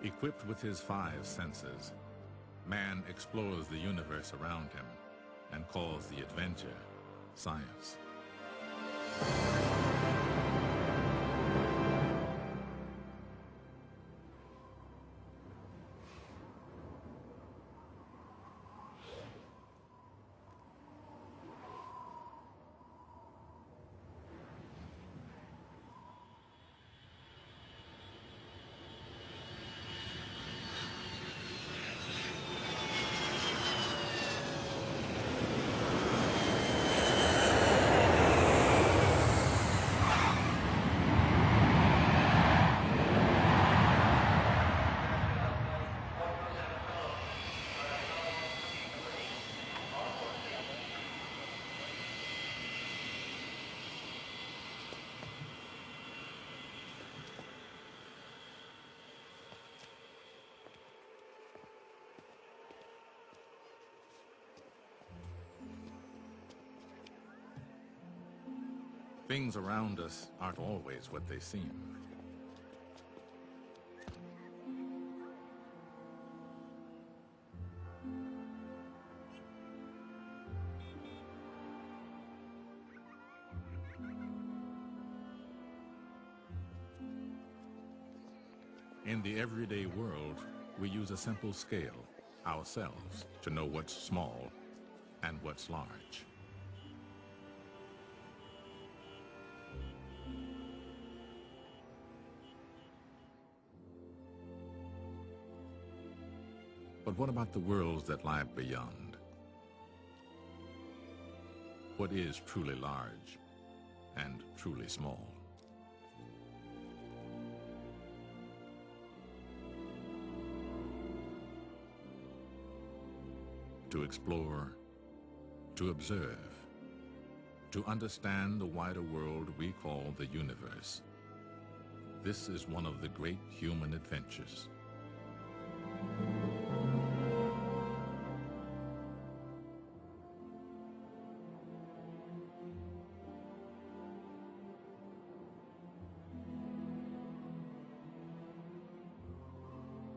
Equipped with his five senses, man explores the universe around him and calls the adventure science. Things around us aren't always what they seem. In the everyday world, we use a simple scale, ourselves, to know what's small and what's large. But what about the worlds that lie beyond? What is truly large and truly small? To explore, to observe, to understand the wider world we call the universe. This is one of the great human adventures.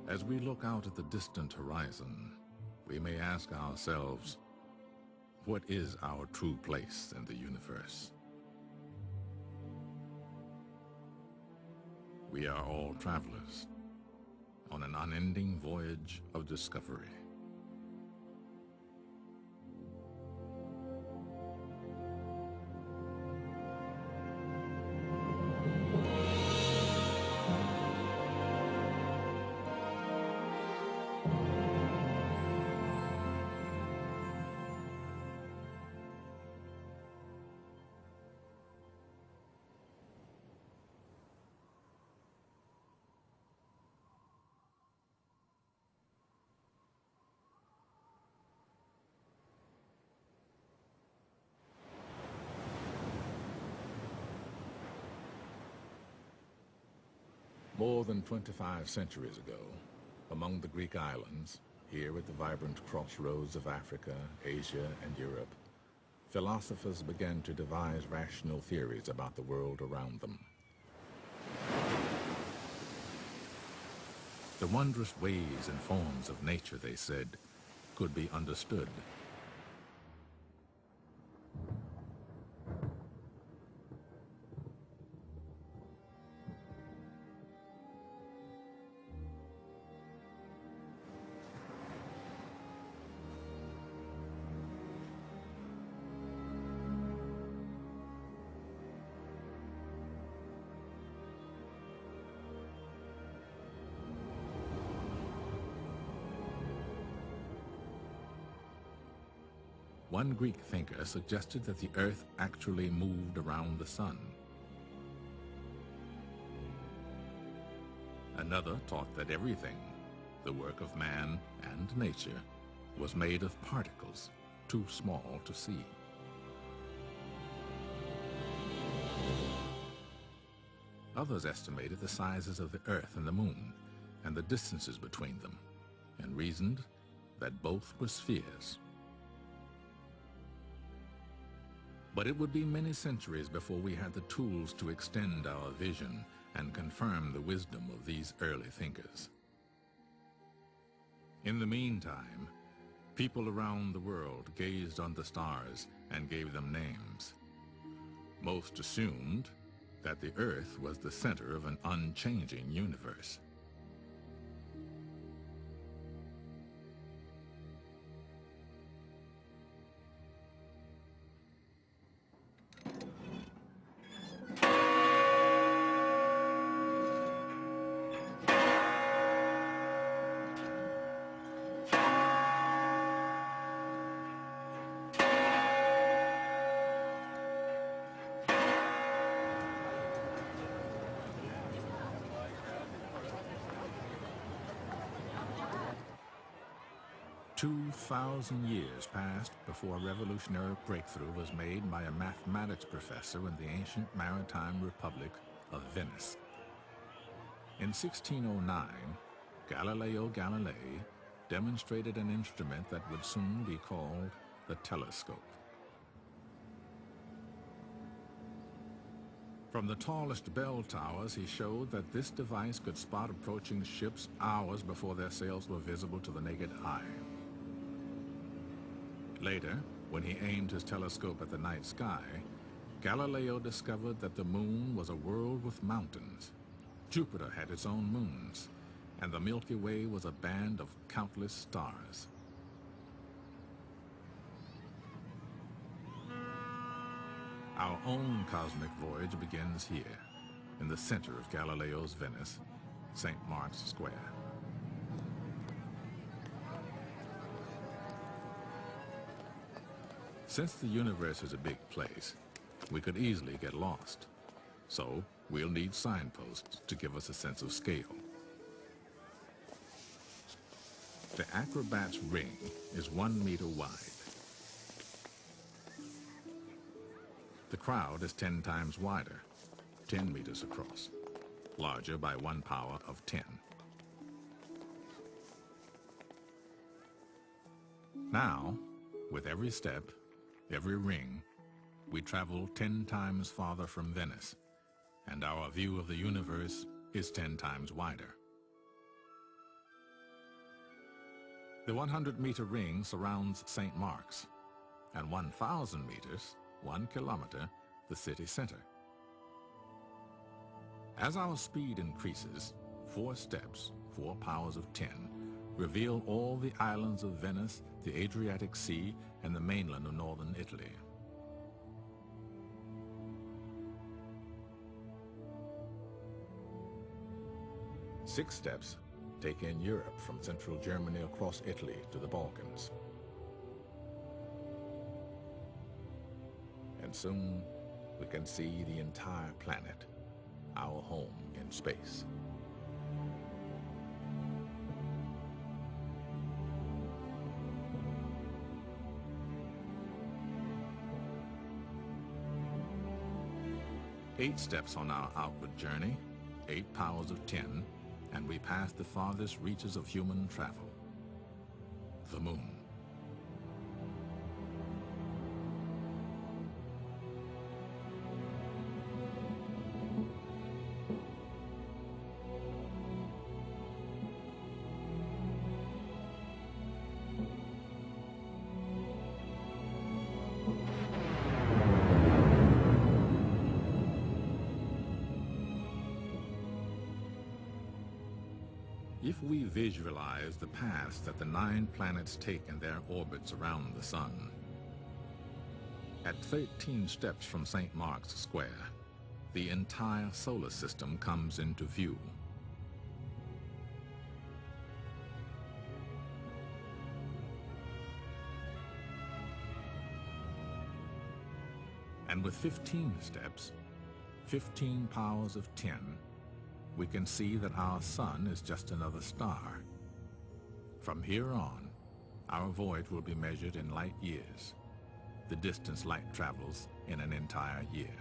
As we look out at the distant horizon, we may ask ourselves, what is our true place in the universe? We are all travelers on an unending voyage of discovery. More than 25 centuries ago, among the Greek islands, here at the vibrant crossroads of Africa, Asia, and Europe, philosophers began to devise rational theories about the world around them. The wondrous ways and forms of nature, they said, could be understood. One Greek thinker suggested that the Earth actually moved around the sun. Another taught that everything, the work of man and nature, was made of particles too small to see. Others estimated the sizes of the Earth and the Moon and the distances between them, and reasoned that both were spheres. But it would be many centuries before we had the tools to extend our vision and confirm the wisdom of these early thinkers. In the meantime, people around the world gazed on the stars and gave them names. Most assumed that the Earth was the center of an unchanging universe. "2,000 years passed before a revolutionary breakthrough was made by a mathematics professor in the ancient maritime republic of Venice. In 1609, Galileo Galilei demonstrated an instrument that would soon be called the telescope. From the tallest bell towers, he showed that this device could spot approaching ships hours before their sails were visible to the naked eye. Later, when he aimed his telescope at the night sky, Galileo discovered that the moon was a world with mountains. Jupiter had its own moons, and the Milky Way was a band of countless stars. Our own cosmic voyage begins here, in the center of Galileo's Venice, St. Mark's Square. Since the universe is a big place, we could easily get lost. So we'll need signposts to give us a sense of scale. The acrobat's ring is 1 meter wide. The crowd is 10 times wider, 10 meters across, larger by 1 power of 10. Now, with every step, every ring, we travel 10 times farther from Venice, and our view of the universe is 10 times wider. The 100-meter ring surrounds St. Mark's, and 1,000 meters, 1 kilometer, the city center. As our speed increases, 4 steps, 4 powers of 10, reveal all the islands of Venice, the Adriatic Sea, and the mainland of northern Italy. Six steps take in Europe from central Germany across Italy to the Balkans. And soon we can see the entire planet, our home in space. Eight steps on our outward journey, 8 powers of 10, and we pass the farthest reaches of human travel, the moon. If we visualize the paths that the 9 planets take in their orbits around the sun, at 13 steps from St. Mark's Square, the entire solar system comes into view. And with 15 steps, 15 powers of 10, we can see that our sun is just another star. From here on, our voyage will be measured in light years, the distance light travels in an entire year.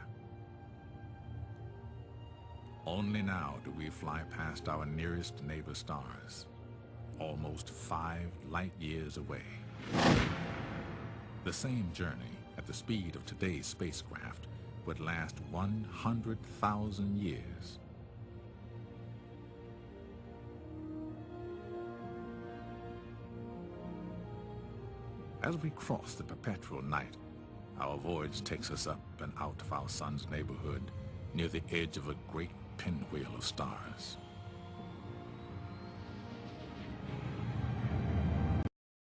Only now do we fly past our nearest neighbor stars, almost 5 light years away. The same journey at the speed of today's spacecraft would last 100,000 years. As we cross the perpetual night, our voyage takes us up and out of our sun's neighborhood, near the edge of a great pinwheel of stars.